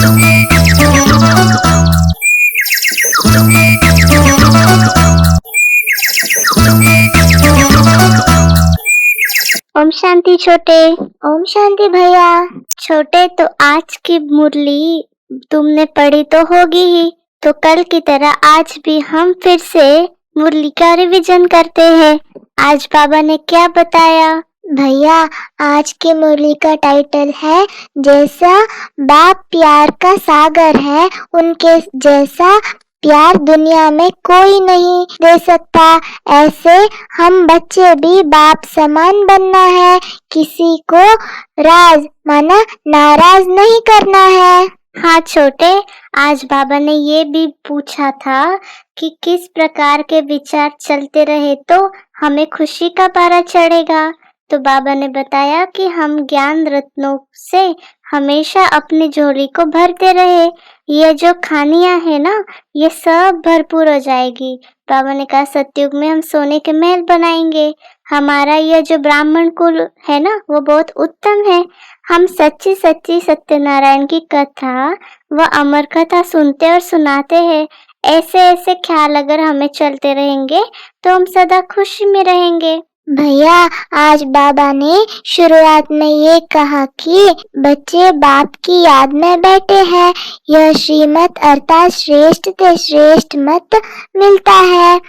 ओम शांति छोटे। ओम शांति भैया। छोटे, तो आज की मुरली तुमने पढ़ी तो होगी ही, तो कल की तरह आज भी हम फिर से मुरली का रिवीजन करते हैं। आज बाबा ने क्या बताया? भैया, आज की मुरली का टाइटल है जैसा बाप प्यार का सागर है, उनके जैसा प्यार दुनिया में कोई नहीं दे सकता। ऐसे हम बच्चे भी बाप समान बनना है, किसी को राज माना नाराज नहीं करना है। हाँ छोटे, आज बाबा ने ये भी पूछा था कि किस प्रकार के विचार चलते रहे तो हमें खुशी का पारा चढ़ेगा। तो बाबा ने बताया कि हम ज्ञान रत्नों से हमेशा अपनी झोली को भरते रहे। ये जो खानियां है ना, ये सब भरपूर हो जाएगी। बाबा ने कहा सतयुग में हम सोने के महल बनाएंगे। हमारा यह जो ब्राह्मण कुल है ना, वो बहुत उत्तम है। हम सच्ची सच्ची सत्यनारायण की कथा व अमर कथा सुनते और सुनाते हैं। ऐसे ऐसे ख्याल अगर हमें चलते रहेंगे तो हम सदा खुशी में रहेंगे। भैया, आज बाबा ने शुरुआत में ये कहा कि बच्चे बाप की याद में बैठे हैं। यह श्रीमत अर्थात श्रेष्ठ से श्रेष्ठ मत मिलता है।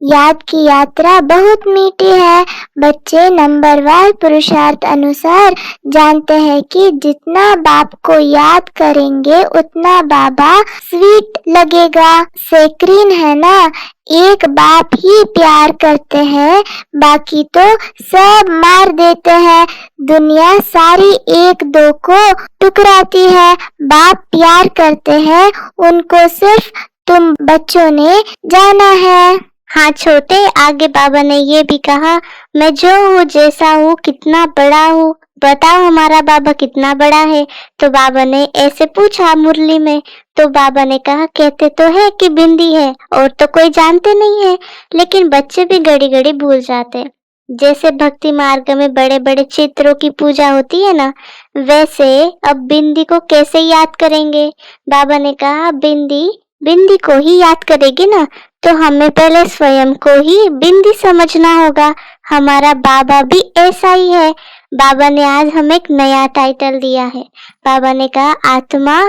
याद की यात्रा बहुत मीठी है। बच्चे नंबरवार पुरुषार्थ अनुसार जानते हैं कि जितना बाप को याद करेंगे उतना बाबा स्वीट लगेगा। सेक्रीन है ना, एक बाप ही प्यार करते हैं, बाकी तो सब मार देते हैं। दुनिया सारी एक दो को टुकराती है, बाप प्यार करते हैं, उनको सिर्फ तुम बच्चों ने जाना है। हाँ छोटे, आगे बाबा ने ये भी कहा, मैं जो हूँ जैसा हूँ, कितना बड़ा हूँ, बताओ हमारा बाबा कितना बड़ा है। तो बाबा ने ऐसे पूछा मुरली में। तो बाबा ने कहा कहते तो है कि बिंदी है और तो कोई जानते नहीं है, लेकिन बच्चे भी घड़ी घड़ी भूल जाते। जैसे भक्ति मार्ग में बड़े बड़े चित्रों की पूजा होती है ना, वैसे अब बिंदी को कैसे याद करेंगे। बाबा ने कहा बिंदी को ही याद करेगी ना, तो हमें पहले स्वयं को ही बिंदी समझना होगा। हमारा बाबा भी ऐसा ही है। बाबा ने आज हमें एक नया टाइटल दिया है। बाबा ने कहा आत्मा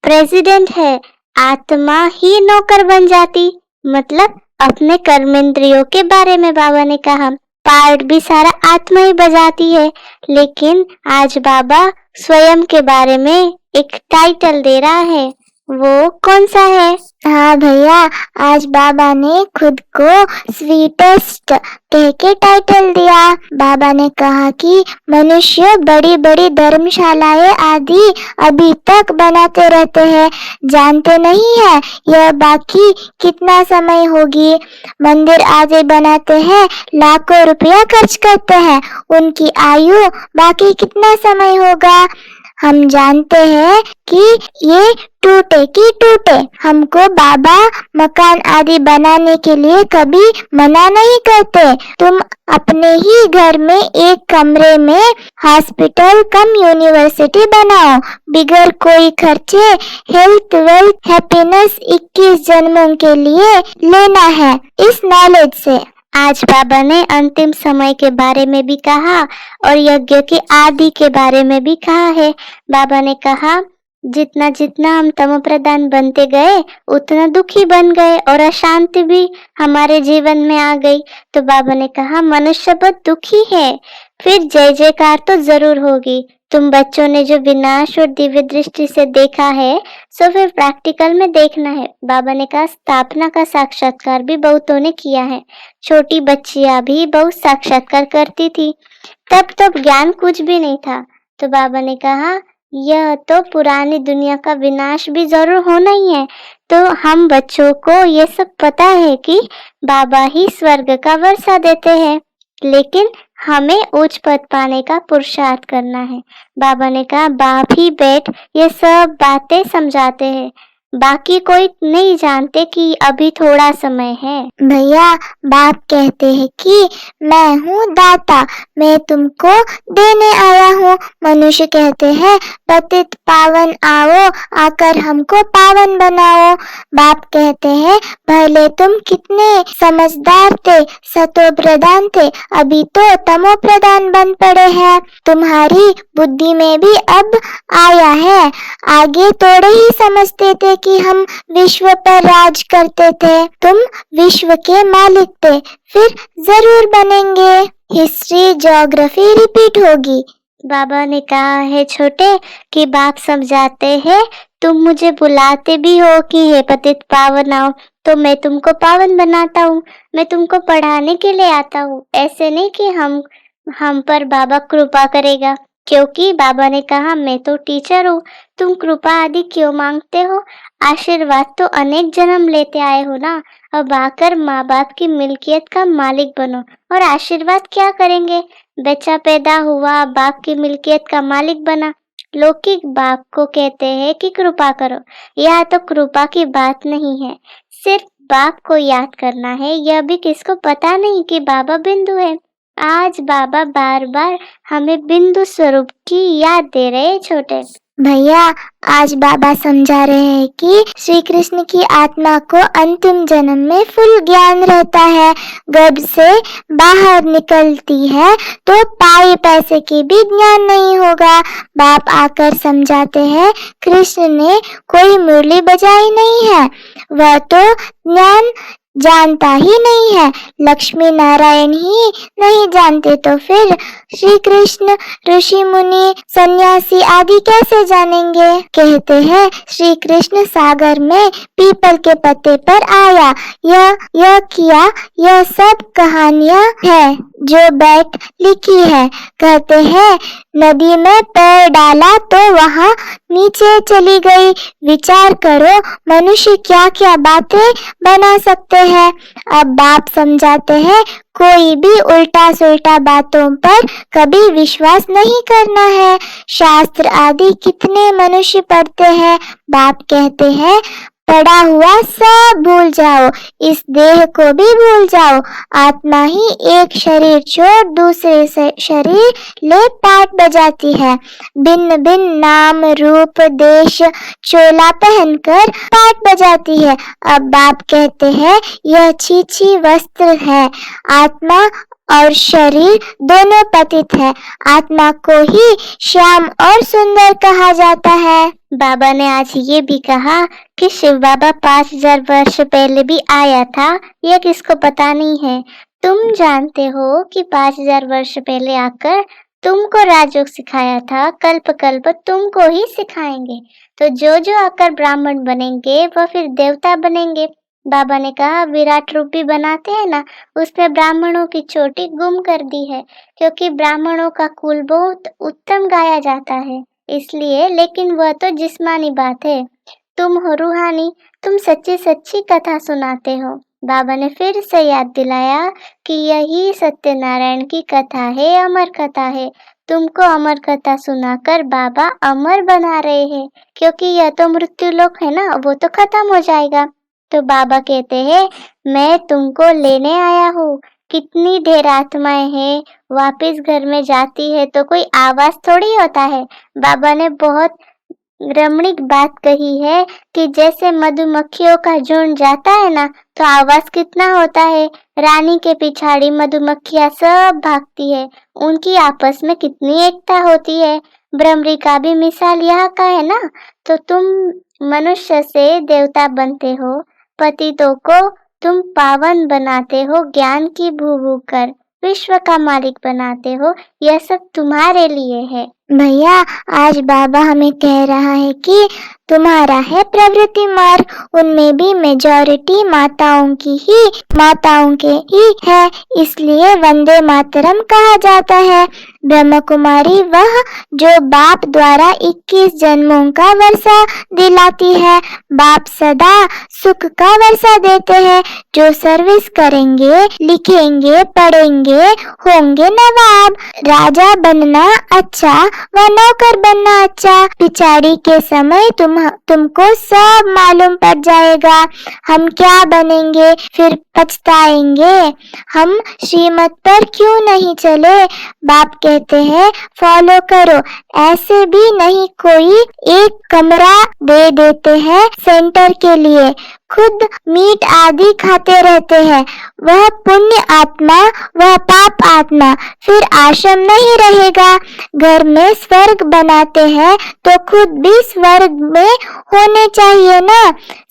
प्रेसिडेंट है, आत्मा ही नौकर बन जाती। मतलब अपने कर्मेंद्रियों के बारे में बाबा ने कहा, पार्ट भी सारा आत्मा ही बजाती है। लेकिन आज बाबा स्वयं के बारे में एक टाइटल दे रहा है, वो कौन सा है? हाँ भैया, आज बाबा ने खुद को स्वीटेस्ट कह के टाइटल दिया। बाबा ने कहा कि मनुष्य बड़ी बड़ी धर्मशालाएं आदि अभी तक बनाते रहते हैं, जानते नहीं है यह बाकी कितना समय होगी। मंदिर आदि बनाते हैं, लाखों रुपया खर्च करते हैं, उनकी आयु बाकी कितना समय होगा। हम जानते हैं कि ये टूटे की टूटे। हमको बाबा मकान आदि बनाने के लिए कभी मना नहीं करते। तुम अपने ही घर में एक कमरे में हॉस्पिटल कम यूनिवर्सिटी बनाओ, बिगर कोई खर्चे। हेल्थ वेल्थ हैप्पीनेस 21 जन्मों के लिए लेना है इस नॉलेज से। आज बाबा ने अंतिम समय के बारे में भी कहा और यज्ञ के आदि के बारे में भी कहा है। बाबा ने कहा जितना जितना हम तमो प्रधान बनते गए उतना दुखी बन गए और अशांति भी हमारे जीवन में आ गई। तो बाबा ने कहा मनुष्य बहुत दुखी है, फिर जय जयकार तो जरूर होगी। तुम बच्चों ने जो विनाश और दिव्य दृष्टि से देखा है, सो फिर प्रैक्टिकल में देखना है। बाबा ने कहा स्थापना का साक्षात्कार भी बहुतों ने किया है, छोटी बच्चियां भी बहुत साक्षात्कार करती थी, तब ज्ञान कुछ भी नहीं था। तो बाबा ने कहा यह तो पुरानी दुनिया का विनाश भी जरूर होना ही है। तो हम बच्चों को ये सब पता है कि बाबा ही स्वर्ग का वर्षा देते हैं, लेकिन हमें उच्च पद पाने का पुरुषार्थ करना है। बाबा ने कहा बाप ही बैठ ये सब बातें समझाते हैं। बाकी कोई नहीं जानते कि अभी थोड़ा समय है। भैया, बाप कहते हैं कि मैं हूँ दाता, मैं तुमको देने आया हूँ। मनुष्य कहते हैं पतित पावन आओ, आकर हमको पावन बनाओ। बाप कहते हैं पहले तुम कितने समझदार थे, सतो प्रधान थे, अभी तो तमो प्रधान बन पड़े हैं। तुम्हारी बुद्धि में भी अब आया है। आगे थोड़े ही समझते थे कि हम विश्व पर राज करते थे। तुम विश्व के मालिक थे, फिर जरूर बनेंगे। हिस्ट्री ज्योग्राफी रिपीट होगी। बाबा ने कहा है छोटे कि बाप समझाते हैं, तुम मुझे बुलाते भी हो कि हे पतित पावन आओ, तो मैं तुमको पावन बनाता हूँ। मैं तुमको पढ़ाने के लिए आता हूँ, ऐसे नहीं कि हम पर बाबा कृपा करेगा, क्योंकि बाबा ने कहा मैं तो टीचर हूँ, तुम कृपा आदि क्यों मांगते हो? आशीर्वाद तो अनेक जन्म लेते आए हो ना, अब आकर माँ बाप की मिल्कियत का मालिक बनो। और आशीर्वाद क्या करेंगे? बच्चा पैदा हुआ, बाप की मिल्कियत का मालिक बना, लौकिक बाप को कहते हैं कि कृपा करो। यह तो कृपा की बात नहीं है, सिर्फ बाप को याद करना है। यह भी किसको पता नहीं कि बाबा बिंदु है। आज बाबा बार बार हमें बिंदु स्वरूप की याद दे रहे हैं छोटे। भैया, आज बाबा समझा रहे हैं कि श्री कृष्ण की आत्मा को अंतिम जन्म में फुल ज्ञान रहता है। गर्भ से बाहर निकलती है तो पाई पैसे की भी ज्ञान नहीं होगा। बाप आकर समझाते हैं कृष्ण ने कोई मुरली बजाई नहीं है, वह तो ज्ञान जानता ही नहीं है। लक्ष्मी नारायण ही नहीं जानते तो फिर श्री कृष्ण ऋषि मुनि सन्यासी आदि कैसे जानेंगे? कहते हैं श्री कृष्ण सागर में पीपल के पत्ते पर आया, यह किया, यह सब कहानियां है जो बैठ लिखी है। कहते हैं नदी में पैर डाला तो वहां नीचे चली गई। विचार करो मनुष्य क्या क्या बातें बना सकते हैं। अब बाप समझाते हैं कोई भी उल्टा सुल्टा बातों पर कभी विश्वास नहीं करना है। शास्त्र आदि कितने मनुष्य पढ़ते हैं, बाप कहते हैं पढ़ा हुआ सब भूल जाओ, इस देह को भी भूल जाओ। आत्मा ही एक शरीर छोड़ दूसरे से शरीर ले पाट बजाती है। भिन्न भिन्न नाम रूप देश चोला पहनकर पाट बजाती है। अब बाप कहते हैं यह छीछी वस्त्र है। आत्मा और शरीर दोनों पतित है। आत्मा को ही श्याम और सुंदर कहा जाता है। बाबा ने आज ये भी कहा कि शिव बाबा 5000 वर्ष पहले भी आया था, यह किसको पता नहीं है। तुम जानते हो कि 5000 वर्ष पहले आकर तुमको राजयोग सिखाया था, कल्प कल्प तुमको ही सिखाएंगे। तो जो आकर ब्राह्मण बनेंगे वह फिर देवता बनेंगे। बाबा ने कहा विराट रूप भी बनाते हैं ना, उसमें ब्राह्मणों की चोटी गुम कर दी है, क्योंकि ब्राह्मणों का कुल बहुत उत्तम गाया जाता है इसलिए। लेकिन वह तो जिस्मानी बात है, तुम हो रूहानी, तुम सच्ची सच्ची कथा सुनाते हो। बाबा ने फिर से याद दिलाया कि यही सत्यनारायण की कथा है, अमर कथा है। तुमको अमर कथा सुनाकर बाबा अमर बना रहे हैं, क्योंकि यह तो मृत्यु लोक है ना, वो तो खत्म हो जाएगा। तो बाबा कहते हैं मैं तुमको लेने आया हूँ। कितनी ढेर आत्माएं हैं, वापिस घर में जाती है तो कोई आवाज थोड़ी होता है। बाबा ने बहुत रमणीक बात कही है कि जैसे मधुमक्खियों का झुंड जाता है ना, तो आवाज कितना होता है। रानी के पिछाड़ी मधुमक्खियां सब भागती है, उनकी आपस में कितनी एकता होती है। भ्रमरी का भी मिसाल यहाँ का है ना। तो तुम मनुष्य से देवता बनते हो, पतितों को तुम पावन बनाते हो, ज्ञान की भू कर विश्व का मालिक बनाते हो, यह सब तुम्हारे लिए है। भैया, आज बाबा हमें कह रहा है कि तुम्हारा है प्रवृत्ति मार्ग, उनमें भी मेजॉरिटी माताओं के ही है, इसलिए वंदे मातरम कहा जाता है। ब्रह्म कुमारी वह जो बाप द्वारा 21 जन्मों का वर्षा दिलाती है। बाप सदा सुख का वर्षा देते हैं। जो सर्विस करेंगे, लिखेंगे, पढ़ेंगे, होंगे नवाब। राजा बनना अच्छा व नौकर बनना अच्छा। पिछाड़ी के समय तुमको सब मालूम पड़ जाएगा। हम क्या बनेंगे, फिर पछताएंगे। हम श्रीमत पर क्यों नहीं चले? बाप कहते हैं फॉलो करो। ऐसे भी नहीं कोई एक कमरा दे देते हैं सेंटर के लिए, खुद मीट आदि खाते रहते हैं। वह पुण्य आत्मा, वह पाप आत्मा, फिर आश्रम नहीं रहेगा। घर में स्वर्ग बनाते हैं तो खुद भी स्वर्ग में होने चाहिए ना।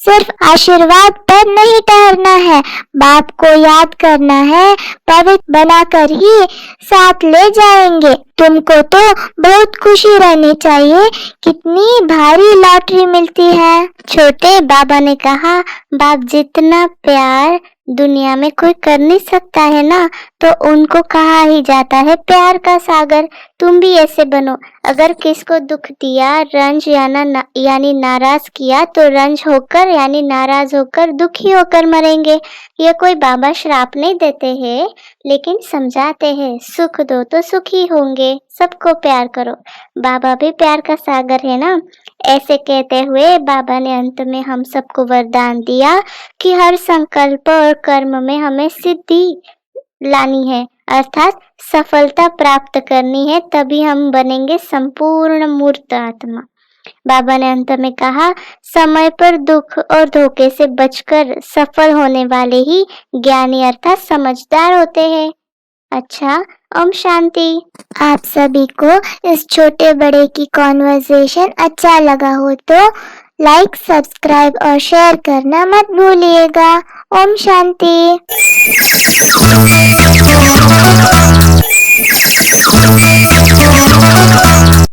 सिर्फ आशीर्वाद पर नहीं ठहरना है, बाप को याद करना है, पवित्र बनाकर ही साथ ले जाएंगे। तुमको तो बहुत खुशी रहनी चाहिए, कितनी भारी लॉटरी मिलती है। छोटे बाबा ने कहा, बाप जितना प्यार दुनिया में कोई कर नहीं सकता है ना, तो उनको कहा ही जाता है प्यार का सागर। तुम भी ऐसे बनो। अगर किसको दुख दिया, रंज यानी नाराज किया, तो रंज होकर यानी नाराज होकर दुखी होकर मरेंगे। ये कोई बाबा श्राप नहीं देते हैं, लेकिन समझाते हैं सुख दो तो सुखी होंगे। सबको प्यार करो, बाबा भी प्यार का सागर है ना। ऐसे कहते हुए बाबा ने अंत में हम सबको वरदान दिया कि हर संकल्प और कर्म में हमें सिद्धि लानी है, अर्थात सफलता प्राप्त करनी है, तभी हम बनेंगे संपूर्ण मूर्त आत्मा। बाबा ने अंत में कहा, समय पर दुख और धोखे से बचकर सफल होने वाले ही ज्ञानी अर्थात समझदार होते हैं। अच्छा, ओम शांति। आप सभी को इस छोटे बड़े की कॉन्वर्सेशन अच्छा लगा हो तो लाइक, सब्सक्राइब और शेयर करना मत भूलिएगा। ओम शांति।